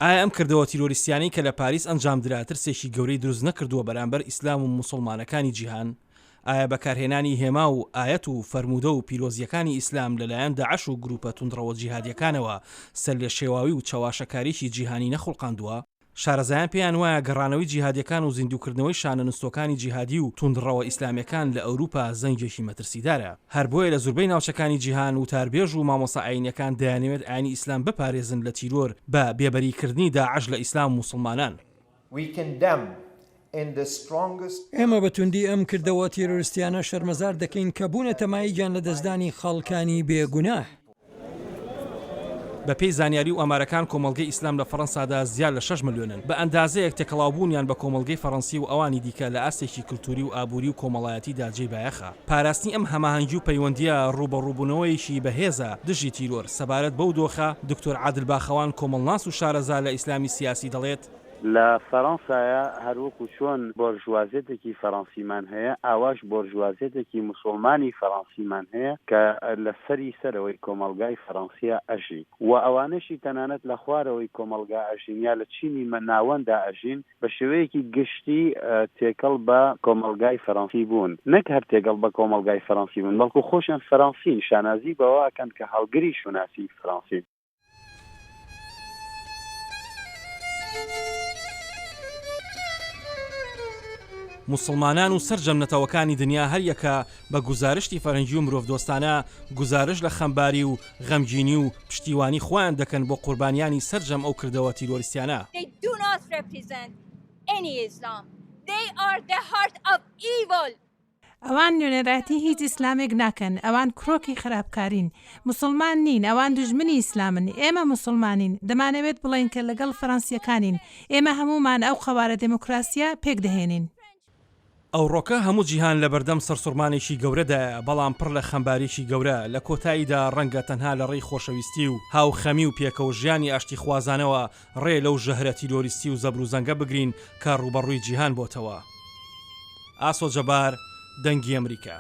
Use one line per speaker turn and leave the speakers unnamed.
ئایا ئەم کردەوە تیرۆریستیانەی کە لە پاریس ئەنجامدرا ترسێکی گەورەی دروست نەکردووە بەرامبەر ئیسلام و موسڵمانەکانی جیهان؟ ئایا بەکارهێنانی هێما و ئایەت و فەرموودە و پیرۆزیەکانی ئیسلام لەلایەن داعش و گروپە توندڕەوە جیهادیەکانەوە سەر لێ شێواوی و چاواشەکاریی جیهانی نەخوڵقاندووە؟ شارەزایان پێیان وایە گەڕانەوەی جیهادیەکان و زیندووکردنەوەی شانەنووسەکانی جیهادی و توندڕەوە ئیسلامیەکان لە ئەوروپا زەنگێکی مەترسیدارە. هەر بۆیە لە زۆربەی ناوچەکانی جیهان و تاربێژ و مامۆستا ئاینیەکان دەیانەوێت ئاینی ئیسلام بپارێزن لە تیرۆر بە بێبەریکردنی داعش لە ئیسلام و موسڵمانان.
ئێمە بەتوندی ئەم کردەوە تیرۆریستیانە شەرمەزار دەکەین کە بوونە تەماییان لە دەستدانی خەڵکانی بێگوناه.
بە پێی زانیاری و ئەمارەکان کۆمەڵگەی ئیسلام لە فەڕەنسادا زیاد لە 6 ملیۆنن بە ئەندازەیەک تێکەڵاوبوونیان بە کۆمەڵگەی فەڕەنسی و ئەوانی دیکە لە ئاستێکی کلتوری و ئابووری و کۆمەڵایەتیدا جێی بایەخە. پاراستنی ئەم هەماهەنگی و پەیوەندیە ڕوبەڕووبوونەوەیشی بەهێزە دژی تیرۆر سەبارەت بەو دۆخە دکتۆر عادل باخەوان کۆمەڵناس و شارەزا لە ئیسلامی سیاسی دەڵێت
لە فەڕەنسایە هەروەکو چۆن بۆرژوازیەتێکی فەڕەنسیمان هەیە ئاواش بۆرژوازیەتێکی موسڵمانی فەڕەنسیمان هەیە کە لە سەرەوەی کۆمەلگای فەڕەنسیە ئەژی و ئەوانەشی تەنانەت لە خوارەوەی کۆمەلگا ئەژین یا لە چینی ناوەندا ئەژین بە شێوەیەکی گشتی تێکەڵ بە کۆمەلگای فەڕەنسی بوون نەک هەر تێکەڵ بە کۆمەلگای فەڕەنسی بوون بەڵکو خۆشیان فەڕەنسی شانازی بەواکەن کە هەڵگری شوناسی فەڕەنسی.
موسڵمانان و سەرجەمنەتەوەکانی دنیا هەر یەکە بە گوزارشتی فەرەنگی و مرۆڤ دۆستانە گوزارش لە خەمباری و غەمگینی و پشتیوانی خۆیان دەکەن بۆ قوربانیانی سەرجەم ئەو کردەوە تیرۆریستیانە.
ئەوان نوێنەراتی هیچ ئیسلامێک ناکەن، ئەوان کرۆکی خراپکارین، موسڵمان نین، ئەوان دژمنی ئیسلامن، ئێمە موسڵمانین، دەمانەوێت بڵێن کە لەگەڵ فەڕەنسیەکانین، ئێمە هەمومان ئەو خەوارە دموکراسیە پێک دەهێنین.
ئەوڕۆکە هەموو جیهان لە بەردەم سەرسوڕمانێکی گەورەدایە بەڵام پڕ لە خەمبارێکی گەورە لە کۆتاییدا ڕەنگە تەنها لە ڕێی خۆشەویستی و هاوخەمی و پێکەوە ژیانی ئاشتی خوازانەوە ڕێ لەو ژەهرە تیرۆریستی و زەبر و زەنگە بگرین کە ڕوبەڕووی جیهان بۆتەوە. ئاسۆ جەبار، دەنگی ئەمریکا.